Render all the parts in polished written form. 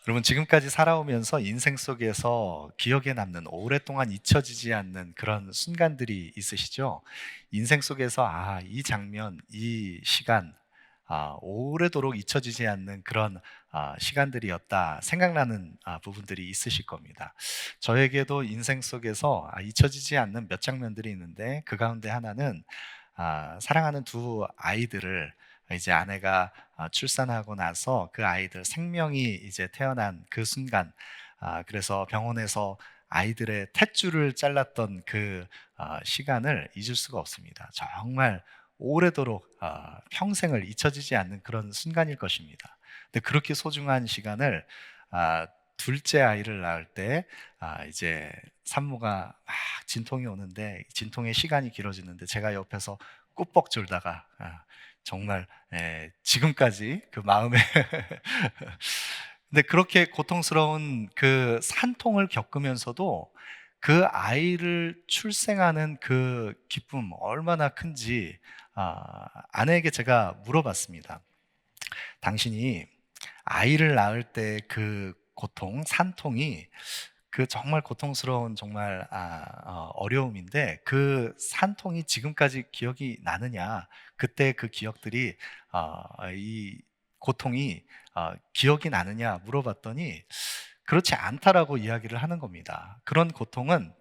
여러분, 지금까지 살아오면서 인생 속에서 기억에 남는, 오랫동안 잊혀지지 않는 그런 순간들이 있으시죠? 인생 속에서 이 장면, 이 시간, 오래도록 잊혀지지 않는 그런 시간들이었다 생각나는 부분들이 있으실 겁니다. 저에게도 인생 속에서 잊혀지지 않는 몇 장면들이 있는데, 그 가운데 하나는 사랑하는 두 아이들을, 이제 아내가 출산하고 나서 그 아이들 생명이 이제 태어난 그 순간, 그래서 병원에서 아이들의 탯줄을 잘랐던 그 시간을 잊을 수가 없습니다. 정말 오래도록 평생을 잊혀지지 않는 그런 순간일 것입니다. 근데 그렇게 소중한 시간을, 둘째 아이를 낳을 때 이제 산모가 막 진통이 오는데, 진통의 시간이 길어지는데 제가 옆에서 꾸벅 졸다가, 정말, 지금까지 그 마음에 근데 그렇게 고통스러운 그 산통을 겪으면서도 그 아이를 출생하는 그 기쁨 얼마나 큰지, 아내에게 제가 물어봤습니다. 당신이 아이를 낳을 때 그 고통, 산통이, 그 정말 고통스러운, 정말 어려움인데, 그 산통이 지금까지 기억이 나느냐, 그때 그 기억들이, 이 고통이 기억이 나느냐 물어봤더니 그렇지 않다라고 이야기를 하는 겁니다. 그런 고통은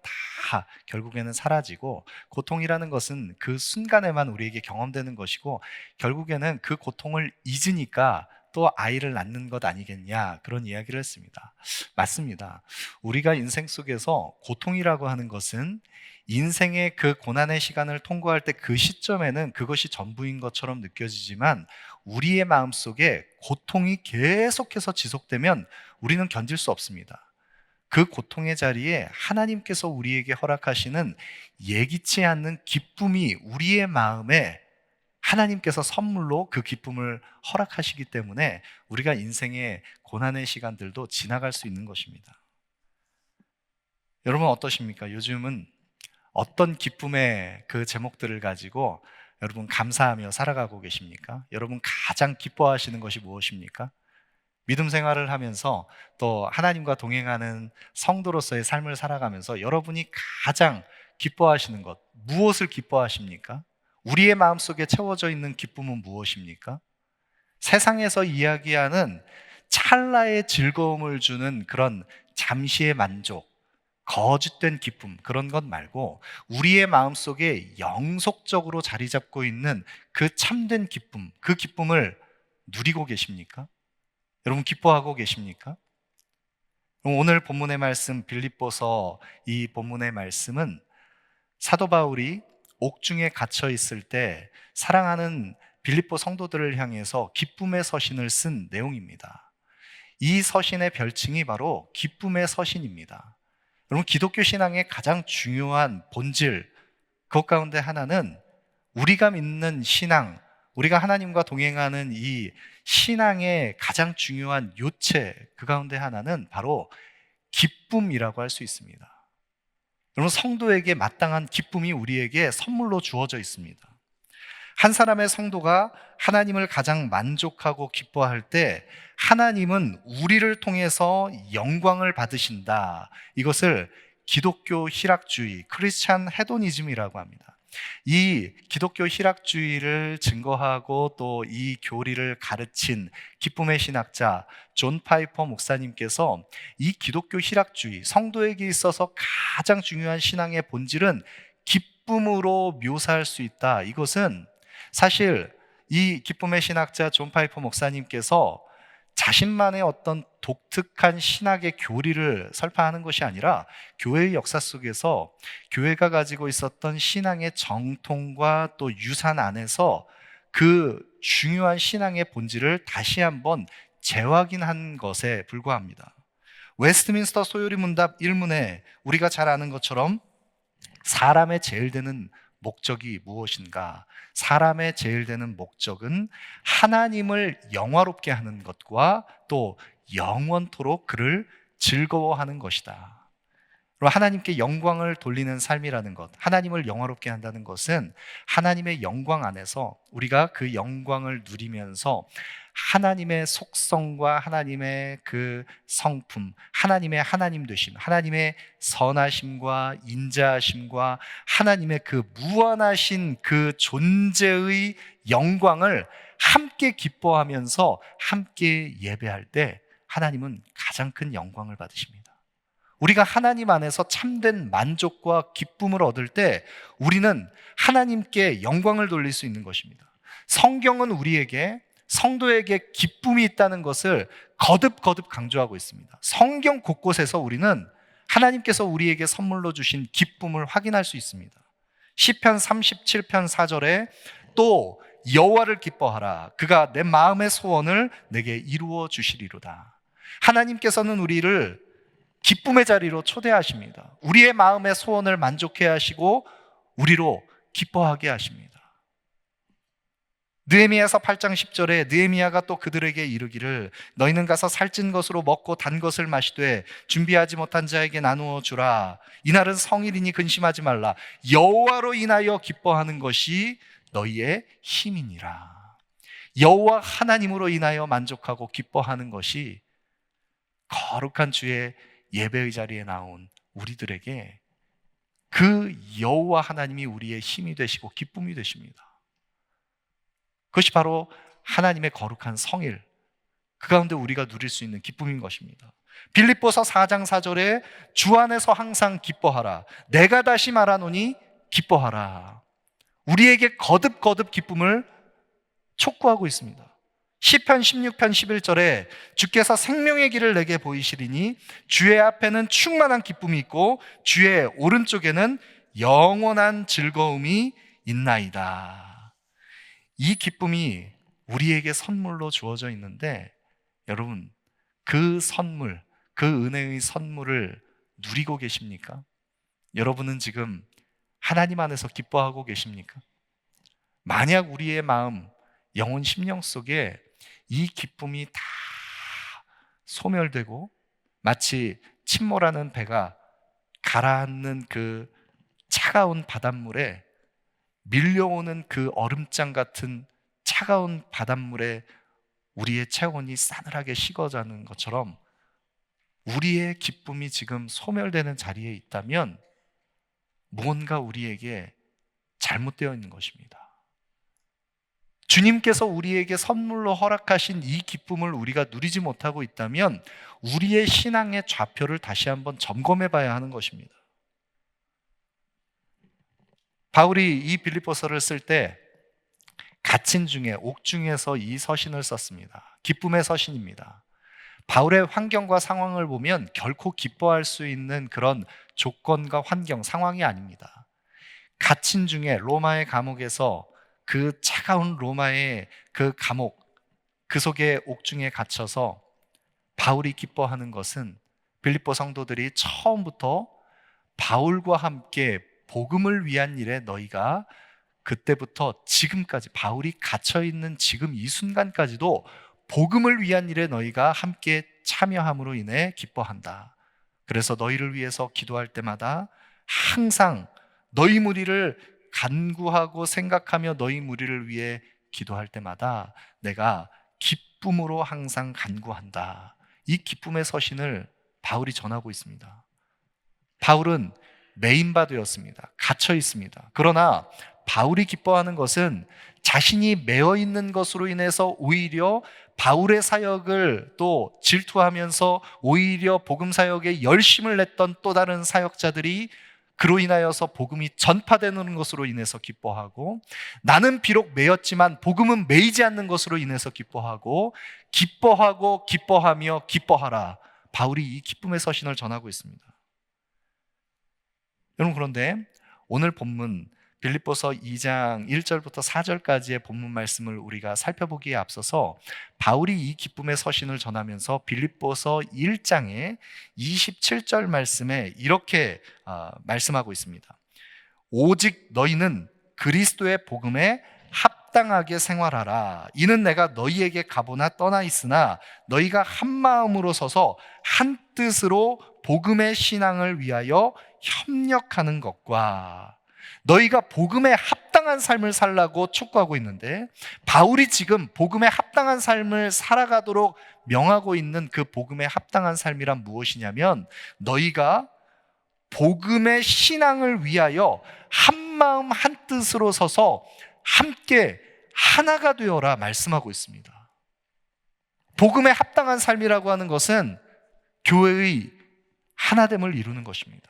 다 결국에는 사라지고, 고통이라는 것은 그 순간에만 우리에게 경험되는 것이고, 결국에는 그 고통을 잊으니까 또 아이를 낳는 것 아니겠냐, 그런 이야기를 했습니다. 맞습니다. 우리가 인생 속에서 고통이라고 하는 것은, 인생의 그 고난의 시간을 통과할 때 그 시점에는 그것이 전부인 것처럼 느껴지지만, 우리의 마음속에 고통이 계속해서 지속되면 우리는 견딜 수 없습니다. 그 고통의 자리에 하나님께서 우리에게 허락하시는 예기치 않는 기쁨이 우리의 마음에, 하나님께서 선물로 그 기쁨을 허락하시기 때문에 우리가 인생의 고난의 시간들도 지나갈 수 있는 것입니다. 여러분 어떠십니까? 요즘은 어떤 기쁨의 그 제목들을 가지고 여러분 감사하며 살아가고 계십니까? 여러분 가장 기뻐하시는 것이 무엇입니까? 믿음 생활을 하면서, 또 하나님과 동행하는 성도로서의 삶을 살아가면서 여러분이 가장 기뻐하시는 것, 무엇을 기뻐하십니까? 우리의 마음속에 채워져 있는 기쁨은 무엇입니까? 세상에서 이야기하는 찰나의 즐거움을 주는 그런 잠시의 만족, 거짓된 기쁨, 그런 것 말고 우리의 마음속에 영속적으로 자리 잡고 있는 그 참된 기쁨, 그 기쁨을 누리고 계십니까? 여러분 기뻐하고 계십니까? 오늘 본문의 말씀, 빌립보서 이 본문의 말씀은 사도 바울이 옥중에 갇혀 있을 때 사랑하는 빌립보 성도들을 향해서 기쁨의 서신을 쓴 내용입니다. 이 서신의 별칭이 바로 기쁨의 서신입니다. 여러분, 기독교 신앙의 가장 중요한 본질, 그것 가운데 하나는, 우리가 믿는 신앙, 우리가 하나님과 동행하는 이 신앙의 가장 중요한 요체, 그 가운데 하나는 바로 기쁨이라고 할 수 있습니다. 여러분, 성도에게 마땅한 기쁨이 우리에게 선물로 주어져 있습니다. 한 사람의 성도가 하나님을 가장 만족하고 기뻐할 때, 하나님은 우리를 통해서 영광을 받으신다. 이것을 기독교 희락주의, 크리스찬 헤도니즘이라고 합니다. 이 기독교 희락주의를 증거하고 또 이 교리를 가르친 기쁨의 신학자 존 파이퍼 목사님께서, 이 기독교 희락주의, 성도에게 있어서 가장 중요한 신앙의 본질은 기쁨으로 묘사할 수 있다. 이것은 사실 이 기쁨의 신학자 존 파이퍼 목사님께서 자신만의 어떤 독특한 신학의 교리를 설파하는 것이 아니라, 교회의 역사 속에서 교회가 가지고 있었던 신앙의 정통과 또 유산 안에서 그 중요한 신앙의 본질을 다시 한번 재확인한 것에 불과합니다. 웨스트민스터 소요리 문답 1문에 우리가 잘 아는 것처럼, 사람의 제일 되는 목적이 무엇인가? 사람의 제일 되는 목적은 하나님을 영화롭게 하는 것과 또 영원토록 그를 즐거워하는 것이다. 그리고 하나님께 영광을 돌리는 삶이라는 것, 하나님을 영화롭게 한다는 것은 하나님의 영광 안에서 우리가 그 영광을 누리면서 하나님의 속성과 하나님의 그 성품, 하나님의 하나님 되심, 하나님의 선하심과 인자하심과 하나님의 그 무한하신 그 존재의 영광을 함께 기뻐하면서 함께 예배할 때 하나님은 가장 큰 영광을 받으십니다. 우리가 하나님 안에서 참된 만족과 기쁨을 얻을 때 우리는 하나님께 영광을 돌릴 수 있는 것입니다. 성경은 우리에게, 성도에게 기쁨이 있다는 것을 거듭거듭 강조하고 있습니다. 성경 곳곳에서 우리는 하나님께서 우리에게 선물로 주신 기쁨을 확인할 수 있습니다. 시편 37편 4절에 또 여호와를 기뻐하라, 그가 내 마음의 소원을 내게 이루어 주시리로다. 하나님께서는 우리를 기쁨의 자리로 초대하십니다. 우리의 마음의 소원을 만족해 하시고 우리로 기뻐하게 하십니다. 느헤미야서 8장 10절에 느헤미야가 또 그들에게 이르기를 너희는 가서 살찐 것으로 먹고 단 것을 마시되 준비하지 못한 자에게 나누어 주라. 이날은 성일이니 근심하지 말라. 여호와로 인하여 기뻐하는 것이 너희의 힘이니라. 여호와 하나님으로 인하여 만족하고 기뻐하는 것이 거룩한 주의 예배의 자리에 나온 우리들에게 그 여호와 하나님이 우리의 힘이 되시고 기쁨이 되십니다. 그것이 바로 하나님의 거룩한 성일, 그 가운데 우리가 누릴 수 있는 기쁨인 것입니다. 빌립보서 4장 4절에 주 안에서 항상 기뻐하라. 내가 다시 말하노니 기뻐하라. 우리에게 거듭거듭 기쁨을 촉구하고 있습니다. 시편 16편 11절에 주께서 생명의 길을 내게 보이시리니 주의 앞에는 충만한 기쁨이 있고 주의 오른쪽에는 영원한 즐거움이 있나이다. 이 기쁨이 우리에게 선물로 주어져 있는데 여러분, 그 선물, 그 은혜의 선물을 누리고 계십니까? 여러분은 지금 하나님 안에서 기뻐하고 계십니까? 만약 우리의 마음, 영혼, 심령 속에 이 기쁨이 다 소멸되고 마치 침몰하는 배가 가라앉는 그 차가운 바닷물에 밀려오는 그 얼음장 같은 차가운 바닷물에 우리의 체온이 싸늘하게 식어가는 것처럼 우리의 기쁨이 지금 소멸되는 자리에 있다면 무언가 우리에게 잘못되어 있는 것입니다. 주님께서 우리에게 선물로 허락하신 이 기쁨을 우리가 누리지 못하고 있다면 우리의 신앙의 좌표를 다시 한번 점검해 봐야 하는 것입니다. 바울이 이 빌립보서를 쓸 때 갇힌 중에, 옥중에서 이 서신을 썼습니다. 기쁨의 서신입니다. 바울의 환경과 상황을 보면 결코 기뻐할 수 있는 그런 조건과 환경, 상황이 아닙니다. 갇힌 중에 로마의 감옥에서 그 차가운 로마의 그 감옥, 그 속에 옥중에 갇혀서 바울이 기뻐하는 것은 빌립보 성도들이 처음부터 바울과 함께 복음을 위한 일에 너희가 그때부터 지금까지, 바울이 갇혀있는 지금 이 순간까지도 복음을 위한 일에 너희가 함께 참여함으로 인해 기뻐한다. 그래서 너희를 위해서 기도할 때마다 항상 너희 무리를 간구하고 생각하며 너희 무리를 위해 기도할 때마다 내가 기쁨으로 항상 간구한다. 이 기쁨의 서신을 바울이 전하고 있습니다. 바울은 매인바 되었습니다. 갇혀 있습니다. 그러나 바울이 기뻐하는 것은 자신이 매어 있는 것으로 인해서 오히려 바울의 사역을 또 질투하면서 오히려 복음 사역에 열심을 냈던 또 다른 사역자들이 그로 인하여서 복음이 전파되는 것으로 인해서 기뻐하고, 나는 비록 매였지만 복음은 매이지 않는 것으로 인해서 기뻐하고, 기뻐하며 기뻐하라. 바울이 이 기쁨의 서신을 전하고 있습니다. 여러분, 그런데 오늘 본문 빌립보서 2장 1절부터 4절까지의 본문 말씀을 우리가 살펴보기에 앞서서 바울이 이 기쁨의 서신을 전하면서 빌립보서 1장의 27절 말씀에 이렇게 말씀하고 있습니다. 오직 너희는 그리스도의 복음에 합당하게 생활하라. 이는 내가 너희에게 가보나 떠나 있으나 너희가 한 마음으로 서서 한 뜻으로 복음의 신앙을 위하여 협력하는 것과, 너희가 복음에 합당한 삶을 살라고 촉구하고 있는데, 바울이 지금 복음에 합당한 삶을 살아가도록 명하고 있는 그 복음에 합당한 삶이란 무엇이냐면, 너희가 복음의 신앙을 위하여 한 마음 한 뜻으로 서서 함께 하나가 되어라 말씀하고 있습니다. 복음에 합당한 삶이라고 하는 것은 교회의 하나됨을 이루는 것입니다.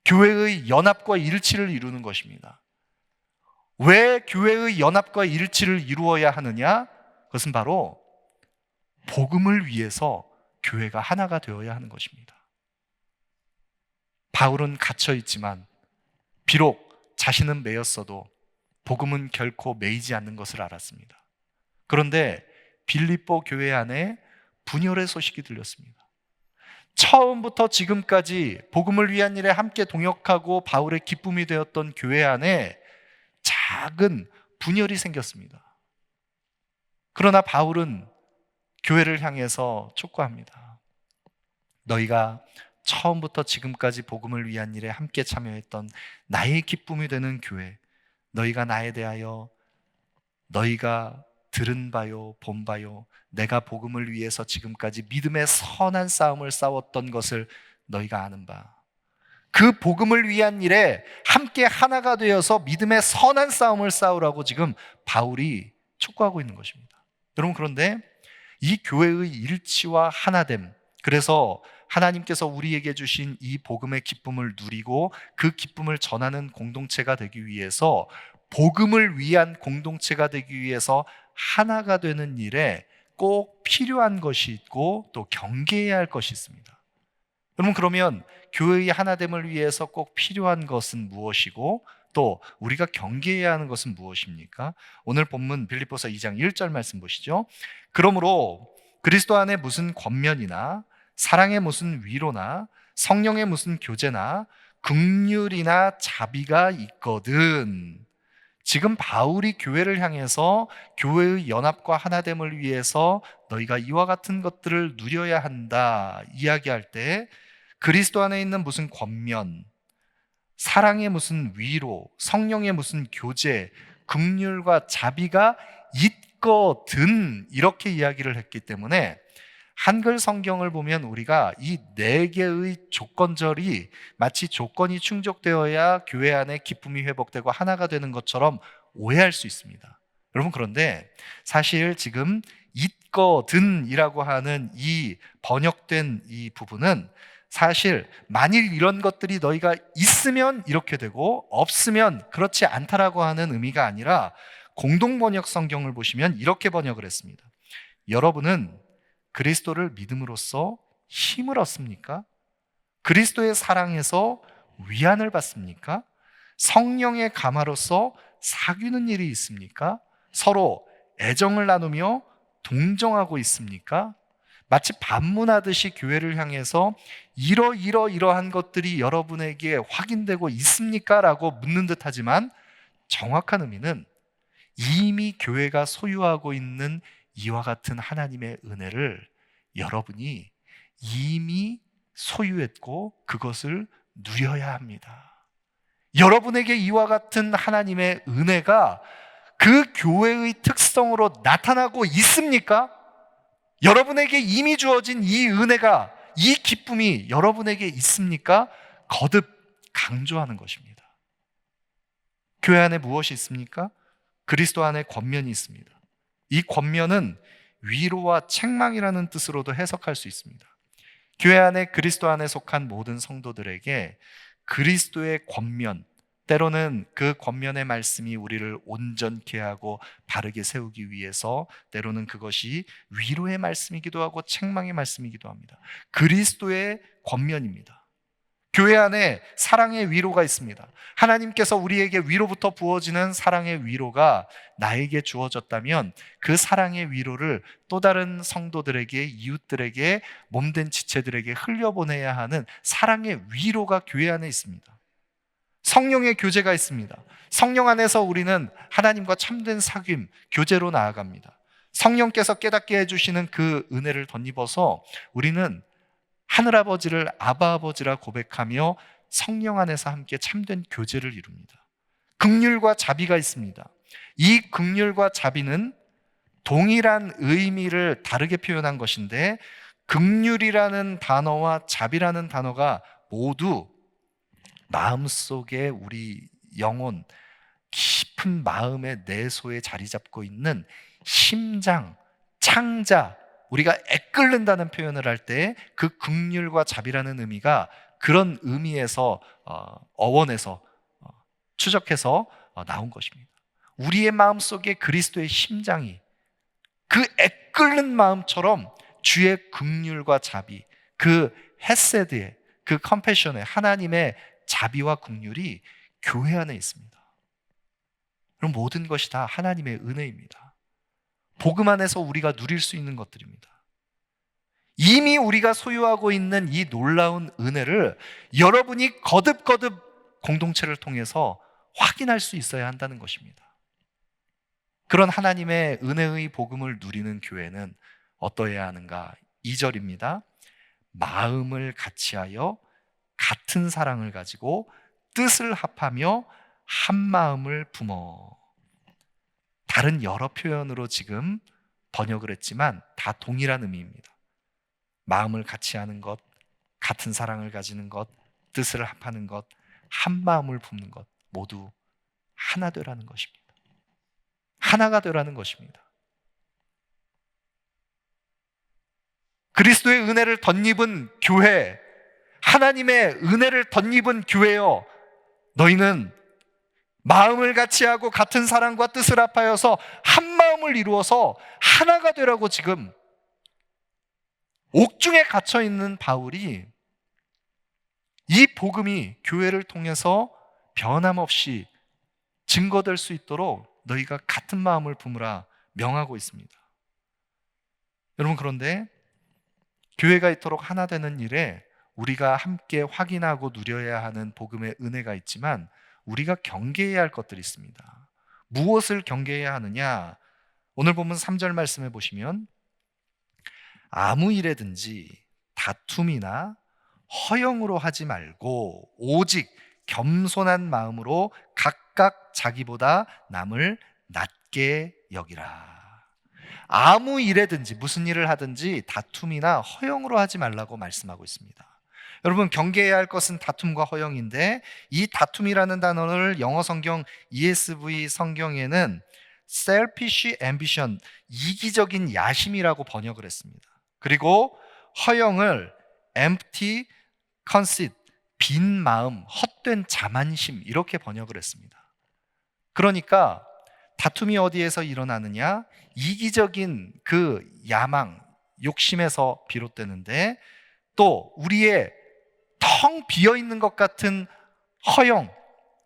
교회의 연합과 일치를 이루는 것입니다. 왜 교회의 연합과 일치를 이루어야 하느냐? 그것은 바로 복음을 위해서 교회가 하나가 되어야 하는 것입니다. 바울은 갇혀 있지만 비록 자신은 매였어도 복음은 결코 매이지 않는 것을 알았습니다. 그런데 빌립보 교회 안에 분열의 소식이 들렸습니다. 처음부터 지금까지 복음을 위한 일에 함께 동역하고 바울의 기쁨이 되었던 교회 안에 작은 분열이 생겼습니다. 그러나 바울은 교회를 향해서 촉구합니다. 너희가 처음부터 지금까지 복음을 위한 일에 함께 참여했던 나의 기쁨이 되는 교회, 너희가 나에 대하여 너희가 들은 바요, 본 바요, 내가 복음을 위해서 지금까지 믿음의 선한 싸움을 싸웠던 것을 너희가 아는 바, 그 복음을 위한 일에 함께 하나가 되어서 믿음의 선한 싸움을 싸우라고 지금 바울이 촉구하고 있는 것입니다. 여러분, 그런데 이 교회의 일치와 하나됨, 그래서 하나님께서 우리에게 주신 이 복음의 기쁨을 누리고 그 기쁨을 전하는 공동체가 되기 위해서, 복음을 위한 공동체가 되기 위해서 하나가 되는 일에 꼭 필요한 것이 있고 또 경계해야 할 것이 있습니다. 여러분, 그러면 교회의 하나됨을 위해서 꼭 필요한 것은 무엇이고 또 우리가 경계해야 하는 것은 무엇입니까? 오늘 본문 빌립보서 2장 1절 말씀 보시죠. 그러므로 그리스도 안에 무슨 권면이나 사랑의 무슨 위로나 성령의 무슨 교제나 긍휼이나 자비가 있거든. 지금 바울이 교회를 향해서 교회의 연합과 하나됨을 위해서 너희가 이와 같은 것들을 누려야 한다 이야기할 때, 그리스도 안에 있는 무슨 권면, 사랑의 무슨 위로, 성령의 무슨 교제, 긍휼과 자비가 있거든, 이렇게 이야기를 했기 때문에 한글 성경을 보면 우리가 이 네 개의 조건절이 마치 조건이 충족되어야 교회 안에 기쁨이 회복되고 하나가 되는 것처럼 오해할 수 있습니다. 여러분, 그런데 사실 지금 있거든이라고 하는 이 번역된 이 부분은 사실 만일 이런 것들이 너희가 있으면 이렇게 되고 없으면 그렇지 않다라고 하는 의미가 아니라, 공동번역 성경을 보시면 이렇게 번역을 했습니다. 여러분은 그리스도를 믿음으로써 힘을 얻습니까? 그리스도의 사랑에서 위안을 받습니까? 성령의 감화로서 사귀는 일이 있습니까? 서로 애정을 나누며 동정하고 있습니까? 마치 반문하듯이 교회를 향해서 이러한 것들이 여러분에게 확인되고 있습니까? 라고 묻는 듯 하지만, 정확한 의미는 이미 교회가 소유하고 있는 이와 같은 하나님의 은혜를 여러분이 이미 소유했고 그것을 누려야 합니다. 여러분에게 이와 같은 하나님의 은혜가 그 교회의 특성으로 나타나고 있습니까? 여러분에게 이미 주어진 이 은혜가, 이 기쁨이 여러분에게 있습니까? 거듭 강조하는 것입니다. 교회 안에 무엇이 있습니까? 그리스도 안에 권면이 있습니다. 이 권면은 위로와 책망이라는 뜻으로도 해석할 수 있습니다. 교회 안에 그리스도 안에 속한 모든 성도들에게 그리스도의 권면, 때로는 그 권면의 말씀이 우리를 온전케 하고 바르게 세우기 위해서, 때로는 그것이 위로의 말씀이기도 하고 책망의 말씀이기도 합니다. 그리스도의 권면입니다. 교회 안에 사랑의 위로가 있습니다. 하나님께서 우리에게 위로부터 부어지는 사랑의 위로가 나에게 주어졌다면, 그 사랑의 위로를 또 다른 성도들에게, 이웃들에게, 몸된 지체들에게 흘려보내야 하는 사랑의 위로가 교회 안에 있습니다. 성령의 교제가 있습니다. 성령 안에서 우리는 하나님과 참된 사귐, 교제로 나아갑니다. 성령께서 깨닫게 해주시는 그 은혜를 덧입어서 우리는 하늘아버지를 아바 아버지라 고백하며 성령 안에서 함께 참된 교제를 이룹니다. 긍휼과 자비가 있습니다. 이 긍휼과 자비는 동일한 의미를 다르게 표현한 것인데, 긍휼이라는 단어와 자비라는 단어가 모두 마음속에 우리 영혼 깊은 마음의 내소에 자리 잡고 있는 심장, 창자, 우리가 애끓는다는 표현을 할 때 그 긍휼과 자비라는 의미가 그런 의미에서 어원에서 추적해서 나온 것입니다. 우리의 마음속에 그리스도의 심장이 그 애끓는 마음처럼 주의 긍휼과 자비, 그 헤세드의, 그 컴패션의 하나님의 자비와 긍휼이 교회 안에 있습니다. 그럼 모든 것이 다 하나님의 은혜입니다. 복음 안에서 우리가 누릴 수 있는 것들입니다. 이미 우리가 소유하고 있는 이 놀라운 은혜를 여러분이 거듭거듭 공동체를 통해서 확인할 수 있어야 한다는 것입니다. 그런 하나님의 은혜의 복음을 누리는 교회는 어떠해야 하는가? 2절입니다. 마음을 같이하여 같은 사랑을 가지고 뜻을 합하며 한 마음을 품어. 다른 여러 표현으로 지금 번역을 했지만 다 동일한 의미입니다. 마음을 같이 하는 것, 같은 사랑을 가지는 것, 뜻을 합하는 것, 한 마음을 품는 것, 모두 하나 되라는 것입니다. 하나가 되라는 것입니다. 그리스도의 은혜를 덧입은 교회, 하나님의 은혜를 덧입은 교회여, 너희는 마음을 같이 하고 같은 사랑과 뜻을 합하여서 한 마음을 이루어서 하나가 되라고 지금 옥중에 갇혀 있는 바울이 이 복음이 교회를 통해서 변함없이 증거될 수 있도록 너희가 같은 마음을 품으라 명하고 있습니다. 여러분, 그런데 교회가 이토록 하나 되는 일에 우리가 함께 확인하고 누려야 하는 복음의 은혜가 있지만 우리가 경계해야 할 것들이 있습니다. 무엇을 경계해야 하느냐? 오늘 본문 3절 말씀해 보시면 아무 일에든지 다툼이나 허영으로 하지 말고 오직 겸손한 마음으로 각각 자기보다 남을 낮게 여기라. 아무 일에든지, 무슨 일을 하든지 다툼이나 허영으로 하지 말라고 말씀하고 있습니다. 여러분, 경계해야 할 것은 다툼과 허영인데, 이 다툼이라는 단어를 영어 성경 ESV 성경에는 selfish ambition, 이기적인 야심이라고 번역을 했습니다. 그리고 허영을 empty conceit, 빈 마음, 헛된 자만심, 이렇게 번역을 했습니다. 그러니까 다툼이 어디에서 일어나느냐? 이기적인 그 야망, 욕심에서 비롯되는데, 또 우리의 텅 비어있는 것 같은 허영,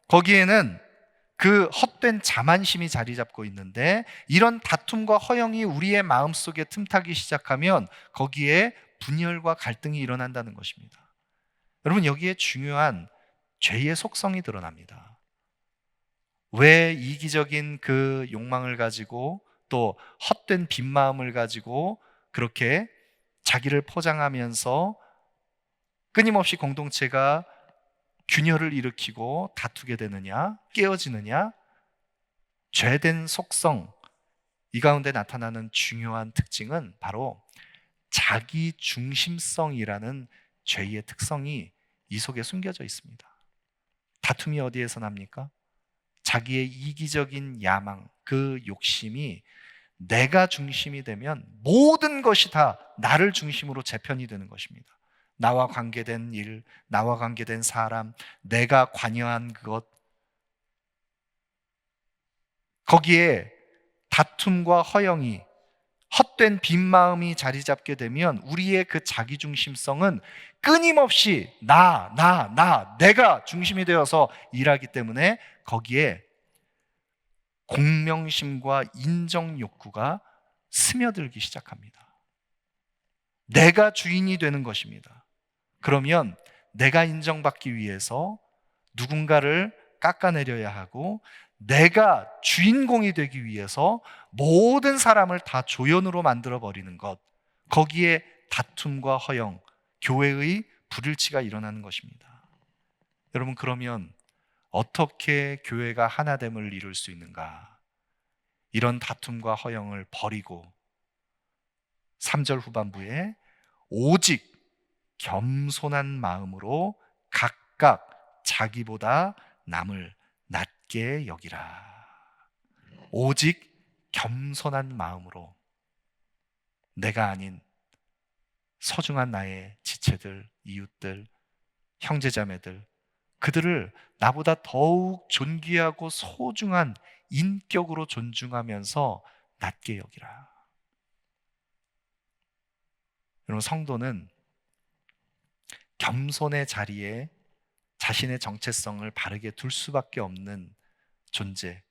거기에는 그 헛된 자만심이 자리 잡고 있는데, 이런 다툼과 허영이 우리의 마음속에 틈타기 시작하면 거기에 분열과 갈등이 일어난다는 것입니다. 여러분, 여기에 중요한 죄의 속성이 드러납니다. 왜 이기적인 그 욕망을 가지고 또 헛된 빈 마음을 가지고 그렇게 자기를 포장하면서 끊임없이 공동체가 균열을 일으키고 다투게 되느냐, 깨어지느냐? 죄된 속성, 이 가운데 나타나는 중요한 특징은 바로 자기 중심성이라는 죄의 특성이 이 속에 숨겨져 있습니다. 다툼이 어디에서 납니까? 자기의 이기적인 야망, 그 욕심이 내가 중심이 되면 모든 것이 다 나를 중심으로 재편이 되는 것입니다. 나와 관계된 일, 나와 관계된 사람, 내가 관여한 그것, 거기에 다툼과 허영이, 헛된 빈 마음이 자리 잡게 되면 우리의 그 자기중심성은 끊임없이 내가 중심이 되어서 일하기 때문에 거기에 공명심과 인정 욕구가 스며들기 시작합니다. 내가 주인이 되는 것입니다. 그러면 내가 인정받기 위해서 누군가를 깎아내려야 하고 내가 주인공이 되기 위해서 모든 사람을 다 조연으로 만들어 버리는 것, 거기에 다툼과 허영, 교회의 불일치가 일어나는 것입니다. 여러분, 그러면 어떻게 교회가 하나됨을 이룰 수 있는가? 이런 다툼과 허영을 버리고 3절 후반부에 오직 겸손한 마음으로 각각 자기보다 남을 낮게 여기라. 오직 겸손한 마음으로 내가 아닌 소중한 나의 지체들, 이웃들, 형제자매들, 그들을 나보다 더욱 존귀하고 소중한 인격으로 존중하면서 낮게 여기라. 여러분, 성도는 겸손의 자리에 자신의 정체성을 바르게 둘 수밖에 없는 존재,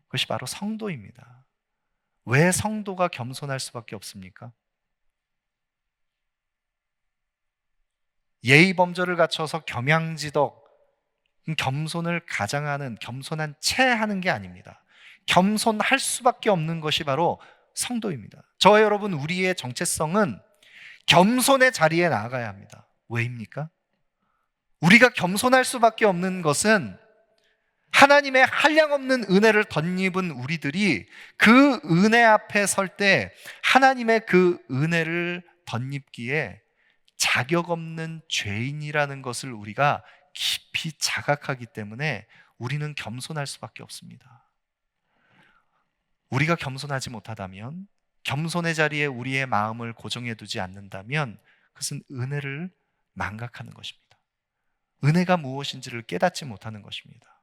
그것이 바로 성도입니다. 왜 성도가 겸손할 수밖에 없습니까? 예의 범절을 갖춰서 겸양지덕, 겸손을 가장하는, 겸손한 채 하는 게 아닙니다. 겸손할 수밖에 없는 것이 바로 성도입니다. 저와 여러분, 우리의 정체성은 겸손의 자리에 나아가야 합니다. 왜입니까? 우리가 겸손할 수밖에 없는 것은 하나님의 한량없는 은혜를 덧입은 우리들이 그 은혜 앞에 설 때 하나님의 그 은혜를 덧입기에 자격 없는 죄인이라는 것을 우리가 깊이 자각하기 때문에 우리는 겸손할 수밖에 없습니다. 우리가 겸손하지 못하다면, 겸손의 자리에 우리의 마음을 고정해 두지 않는다면 그것은 은혜를 망각하는 것입니다. 은혜가 무엇인지를 깨닫지 못하는 것입니다.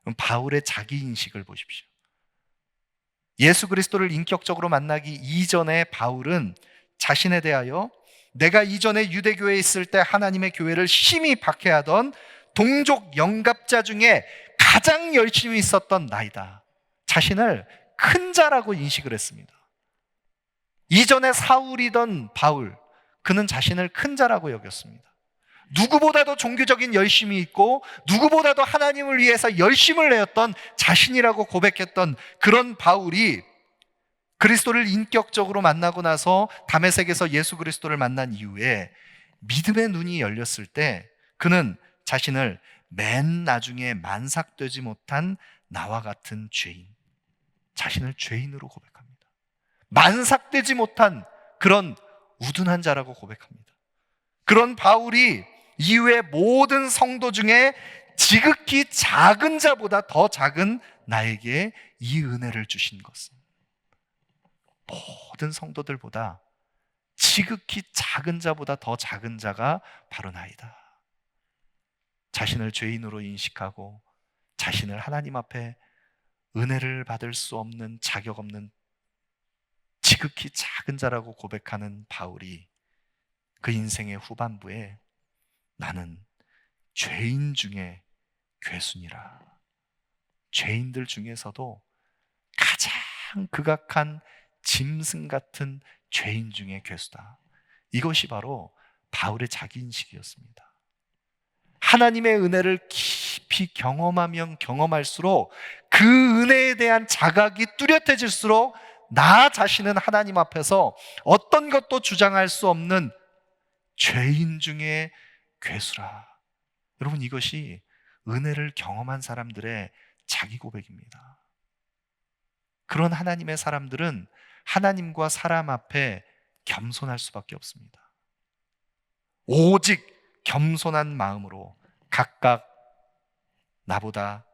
그럼 바울의 자기인식을 보십시오. 예수 그리스도를 인격적으로 만나기 이전에 바울은 자신에 대하여 내가 이전에 유대교회에 있을 때 하나님의 교회를 심히 박해하던 동족 영갑자 중에 가장 열심히 있었던 나이다. 자신을 큰 자라고 인식을 했습니다. 이전에 사울이던 바울, 그는 자신을 큰 자라고 여겼습니다. 누구보다도 종교적인 열심이 있고 누구보다도 하나님을 위해서 열심을 내었던 자신이라고 고백했던 그런 바울이 그리스도를 인격적으로 만나고 나서 다메섹에서 예수 그리스도를 만난 이후에 믿음의 눈이 열렸을 때 그는 자신을 맨 나중에 만삭되지 못한 나와 같은 죄인, 자신을 죄인으로 고백합니다. 만삭되지 못한 그런 우둔한 자라고 고백합니다. 그런 바울이 이후에 모든 성도 중에 지극히 작은 자보다 더 작은 나에게 이 은혜를 주신 것은 모든 성도들보다 지극히 작은 자보다 더 작은 자가 바로 나이다. 자신을 죄인으로 인식하고 자신을 하나님 앞에 은혜를 받을 수 없는, 자격 없는 지극히 작은 자라고 고백하는 바울이 그 인생의 후반부에 나는 죄인 중에 괴순이라, 죄인들 중에서도 가장 극악한 짐승 같은 죄인 중에 괴수다. 이것이 바로 바울의 자기인식이었습니다. 하나님의 은혜를 깊이 경험하면 경험할수록 그 은혜에 대한 자각이 뚜렷해질수록 나 자신은 하나님 앞에서 어떤 것도 주장할 수 없는 죄인 중에 괴수라. 여러분, 이것이 은혜를 경험한 사람들의 자기 고백입니다. 그런 하나님의 사람들은 하나님과 사람 앞에 겸손할 수밖에 없습니다. 오직 겸손한 마음으로 각각 나보다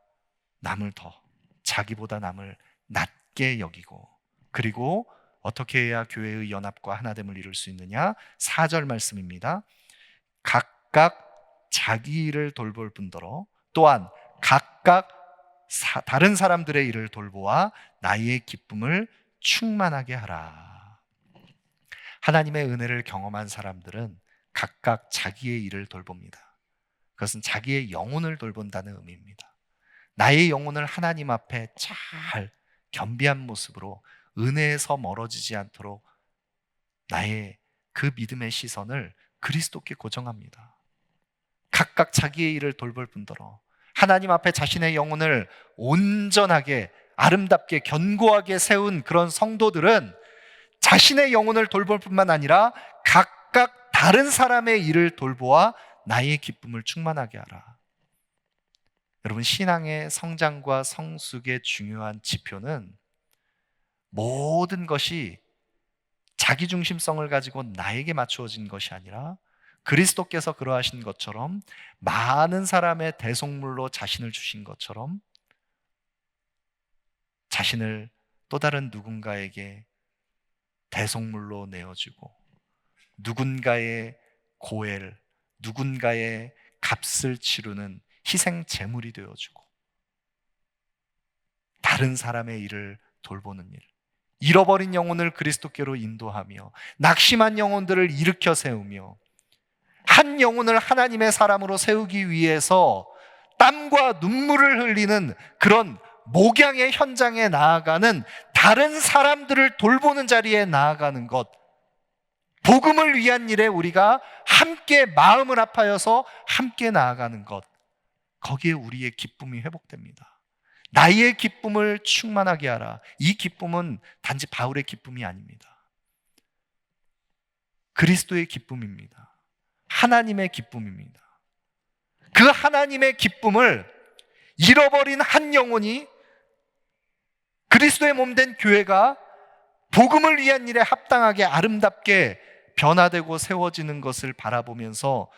남을 더, 자기보다 남을 낮게 여기고, 그리고 어떻게 해야 교회의 연합과 하나됨을 이룰 수 있느냐? 4절 말씀입니다. 각각 자기 일을 돌볼 뿐더러 또한 각각 다른 사람들의 일을 돌보아 나의 기쁨을 충만하게 하라. 하나님의 은혜를 경험한 사람들은 각각 자기의 일을 돌봅니다. 그것은 자기의 영혼을 돌본다는 의미입니다. 나의 영혼을 하나님 앞에 잘 겸비한 모습으로 은혜에서 멀어지지 않도록 나의 그 믿음의 시선을 그리스도께 고정합니다. 각각 자기의 일을 돌볼 뿐더러 하나님 앞에 자신의 영혼을 온전하게 아름답게 견고하게 세운 그런 성도들은 자신의 영혼을 돌볼 뿐만 아니라 각각 다른 사람의 일을 돌보아 나의 기쁨을 충만하게 하라. 여러분, 신앙의 성장과 성숙의 중요한 지표는 모든 것이 자기중심성을 가지고 나에게 맞추어진 것이 아니라 그리스도께서 그러하신 것처럼 많은 사람의 대속물로 자신을 주신 것처럼 자신을 또 다른 누군가에게 대속물로 내어주고 누군가의 고해를, 누군가의 값을 치르는 희생 제물이 되어주고 다른 사람의 일을 돌보는 일, 잃어버린 영혼을 그리스도께로 인도하며 낙심한 영혼들을 일으켜 세우며 한 영혼을 하나님의 사람으로 세우기 위해서 땀과 눈물을 흘리는 그런 목양의 현장에 나아가는, 다른 사람들을 돌보는 자리에 나아가는 것, 복음을 위한 일에 우리가 함께 마음을 합하여서 함께 나아가는 것, 거기에 우리의 기쁨이 회복됩니다. 나의 기쁨을 충만하게 하라. 이 기쁨은 단지 바울의 기쁨이 아닙니다. 그리스도의 기쁨입니다. 하나님의 기쁨입니다. 그 하나님의 기쁨을 잃어버린 한 영혼이, 그리스도의 몸된 교회가 복음을 위한 일에 합당하게 아름답게 변화되고 세워지는 것을 바라보면서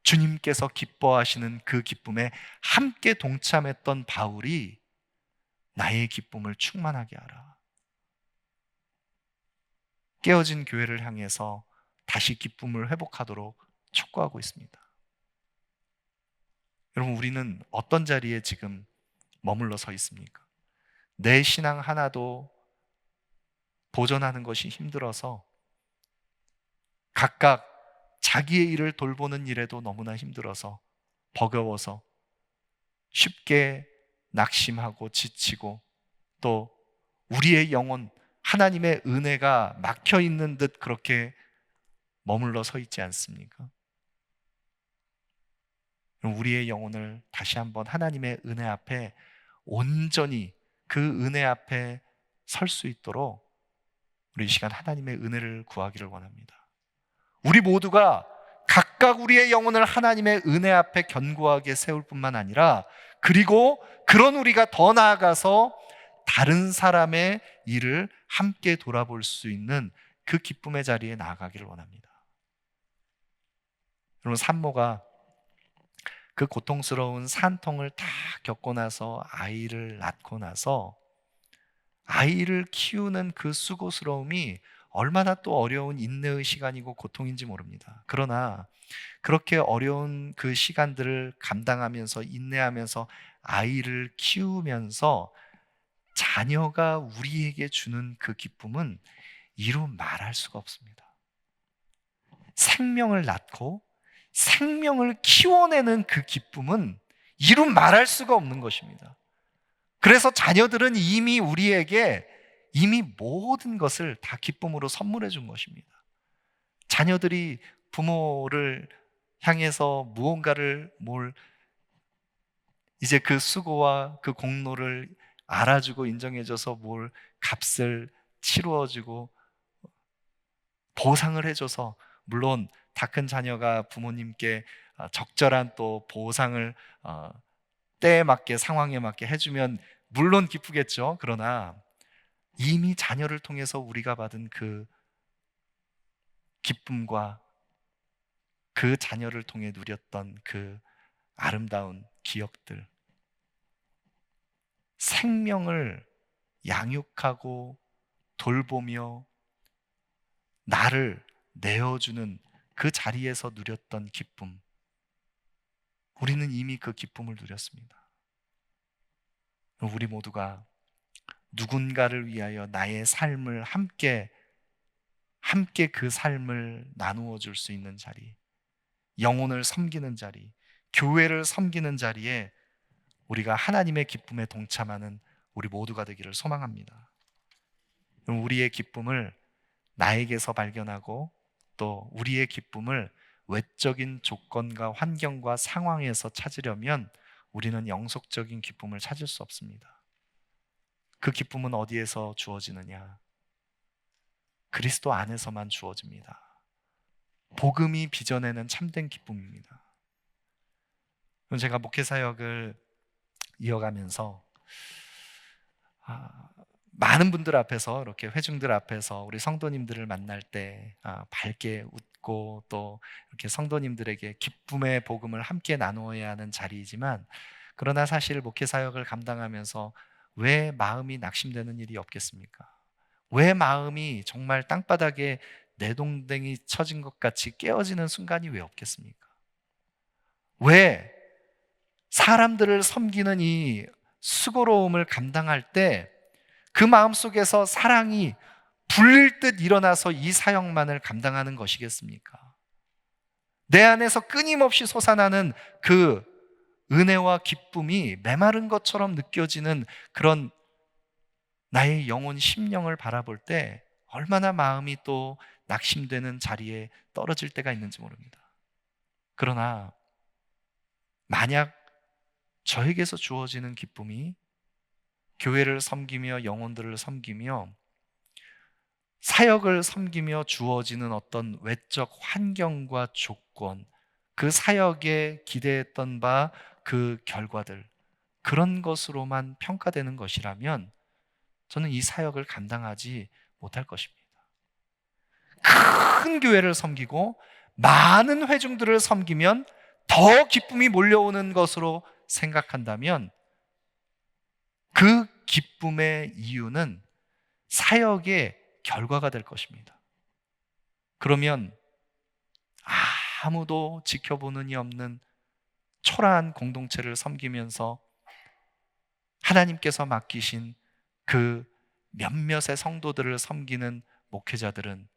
주님께서 기뻐하시는 그 기쁨에 함께 동참했던 바울이 나의 기쁨을 충만하게 하라. 깨어진 교회를 향해서 다시 기쁨을 회복하도록 촉구하고 있습니다. 여러분, 우리는 어떤 자리에 지금 머물러 서 있습니까? 내 신앙 하나도 보존하는 것이 힘들어서 각각 자기의 일을 돌보는 일에도 너무나 힘들어서 버거워서 쉽게 낙심하고 지치고 또 우리의 영혼, 하나님의 은혜가 막혀 있는 듯 그렇게 머물러 서 있지 않습니까? 우리의 영혼을 다시 한번 하나님의 은혜 앞에 온전히 그 은혜 앞에 설 수 있도록 우리 이 시간 하나님의 은혜를 구하기를 원합니다. 우리 모두가 각각 우리의 영혼을 하나님의 은혜 앞에 견고하게 세울 뿐만 아니라, 그리고 그런 우리가 더 나아가서 다른 사람의 일을 함께 돌아볼 수 있는 그 기쁨의 자리에 나아가기를 원합니다. 여러분, 산모가 그 고통스러운 산통을 다 겪고 나서 아이를 낳고 나서 아이를 키우는 그 수고스러움이 얼마나 또 어려운 인내의 시간이고 고통인지 모릅니다. 그러나 그렇게 어려운 그 시간들을 감당하면서 인내하면서 아이를 키우면서 자녀가 우리에게 주는 그 기쁨은 이루 말할 수가 없습니다. 생명을 낳고 생명을 키워내는 그 기쁨은 이루 말할 수가 없는 것입니다. 그래서 자녀들은 이미 우리에게 이미 모든 것을 다 기쁨으로 선물해 준 것입니다. 자녀들이 부모를 향해서 무언가를 이제 그 수고와 그 공로를 알아주고 인정해줘서 뭘 값을 치루어주고 보상을 해줘서, 물론 다 큰 자녀가 부모님께 적절한 또 보상을 때에 맞게 상황에 맞게 해주면 물론 기쁘겠죠. 그러나 이미 자녀를 통해서 우리가 받은 그 기쁨과 그 자녀를 통해 누렸던 그 아름다운 기억들, 생명을 양육하고 돌보며 나를 내어주는 그 자리에서 누렸던 기쁨, 우리는 이미 그 기쁨을 누렸습니다. 우리 모두가 누군가를 위하여 나의 삶을 함께 그 삶을 나누어 줄 수 있는 자리, 영혼을 섬기는 자리, 교회를 섬기는 자리에 우리가 하나님의 기쁨에 동참하는 우리 모두가 되기를 소망합니다. 우리의 기쁨을 나에게서 발견하고 또 우리의 기쁨을 외적인 조건과 환경과 상황에서 찾으려면 우리는 영속적인 기쁨을 찾을 수 없습니다. 그 기쁨은 어디에서 주어지느냐? 그리스도 안에서만 주어집니다. 복음이 빚어내는 참된 기쁨입니다. 제가 목회사역을 이어가면서 많은 분들 앞에서, 이렇게 회중들 앞에서 우리 성도님들을 만날 때 밝게 웃고 또 이렇게 성도님들에게 기쁨의 복음을 함께 나누어야 하는 자리이지만, 그러나 사실 목회사역을 감당하면서 왜 마음이 낙심되는 일이 없겠습니까? 왜 마음이 정말 땅바닥에 내동댕이 쳐진 것 같이 깨어지는 순간이 왜 없겠습니까? 왜 사람들을 섬기는 이 수고로움을 감당할 때 그 마음속에서 사랑이 불릴 듯 일어나서 이 사역만을 감당하는 것이겠습니까? 내 안에서 끊임없이 솟아나는 그 은혜와 기쁨이 메마른 것처럼 느껴지는 그런 나의 영혼 심령을 바라볼 때 얼마나 마음이 또 낙심되는 자리에 떨어질 때가 있는지 모릅니다. 그러나 만약 저에게서 주어지는 기쁨이 교회를 섬기며 영혼들을 섬기며 사역을 섬기며 주어지는 어떤 외적 환경과 조건, 그 사역에 기대했던 바 그 결과들, 그런 것으로만 평가되는 것이라면 저는 이 사역을 감당하지 못할 것입니다. 큰 교회를 섬기고 많은 회중들을 섬기면 더 기쁨이 몰려오는 것으로 생각한다면 그 기쁨의 이유는 사역의 결과가 될 것입니다. 그러면 아무도 지켜보는 이 없는 초라한 공동체를 섬기면서 하나님께서 맡기신 그 몇몇의 성도들을 섬기는 목회자들은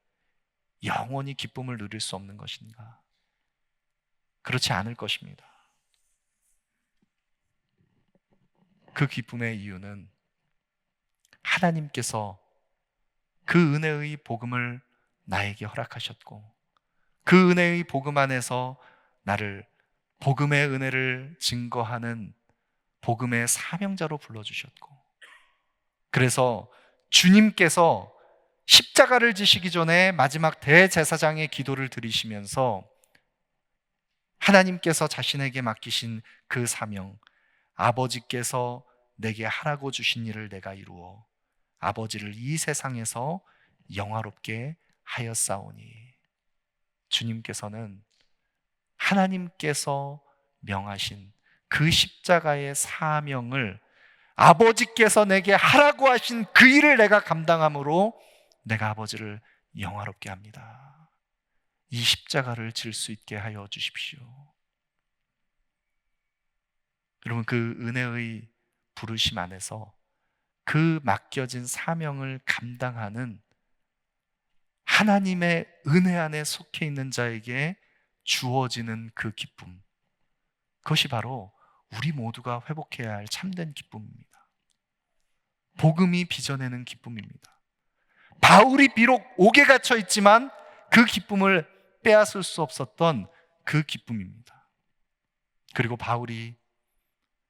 영원히 기쁨을 누릴 수 없는 것인가? 그렇지 않을 것입니다. 그 기쁨의 이유는 하나님께서 그 은혜의 복음을 나에게 허락하셨고, 그 은혜의 복음 안에서 나를 복음의 은혜를 증거하는 복음의 사명자로 불러주셨고, 그래서 주님께서 십자가를 지시기 전에 마지막 대제사장의 기도를 드리시면서 하나님께서 자신에게 맡기신 그 사명, 아버지께서 내게 하라고 주신 일을 내가 이루어 아버지를 이 세상에서 영화롭게 하였사오니, 주님께서는 하나님께서 명하신 그 십자가의 사명을 아버지께서 내게 하라고 하신 그 일을 내가 감당함으로 내가 아버지를 영화롭게 합니다. 이 십자가를 질 수 있게 하여 주십시오. 여러분, 그 은혜의 부르심 안에서 그 맡겨진 사명을 감당하는 하나님의 은혜 안에 속해 있는 자에게 주어지는 그 기쁨, 그것이 바로 우리 모두가 회복해야 할 참된 기쁨입니다. 복음이 빚어내는 기쁨입니다. 바울이 비록 옥에 갇혀 있지만 그 기쁨을 빼앗을 수 없었던 그 기쁨입니다. 그리고 바울이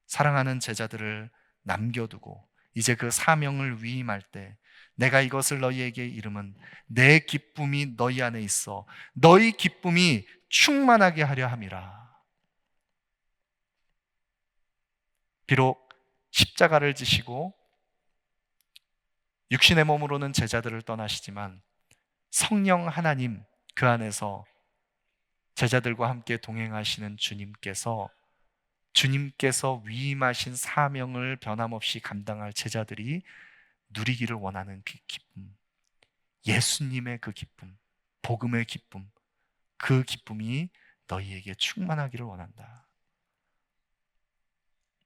사랑하는 제자들을 남겨두고 이제 그 사명을 위임할 때, 내가 이것을 너희에게 이름은 내 기쁨이 너희 안에 있어 너희 기쁨이 충만하게 하려 함이라. 비록 십자가를 지시고 육신의 몸으로는 제자들을 떠나시지만 성령 하나님 그 안에서 제자들과 함께 동행하시는 주님께서 위임하신 사명을 변함없이 감당할 제자들이 누리기를 원하는 그 기쁨, 예수님의 그 기쁨, 복음의 기쁨, 그 기쁨이 너희에게 충만하기를 원한다.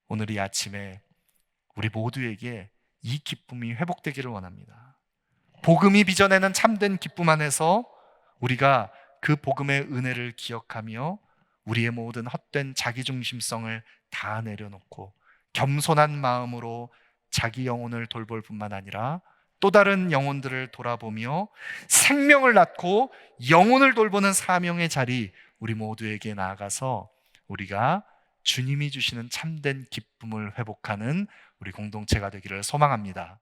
오늘 이 아침에 우리 모두에게 이 기쁨이 회복되기를 원합니다. 복음이 빚어내는 참된 기쁨 안에서 우리가 그 복음의 은혜를 기억하며 우리의 모든 헛된 자기중심성을 다 내려놓고 겸손한 마음으로 자기 영혼을 돌볼 뿐만 아니라 또 다른 영혼들을 돌아보며 생명을 낳고 영혼을 돌보는 사명의 자리, 우리 모두에게 나아가서 우리가 주님이 주시는 참된 기쁨을 회복하는 우리 공동체가 되기를 소망합니다.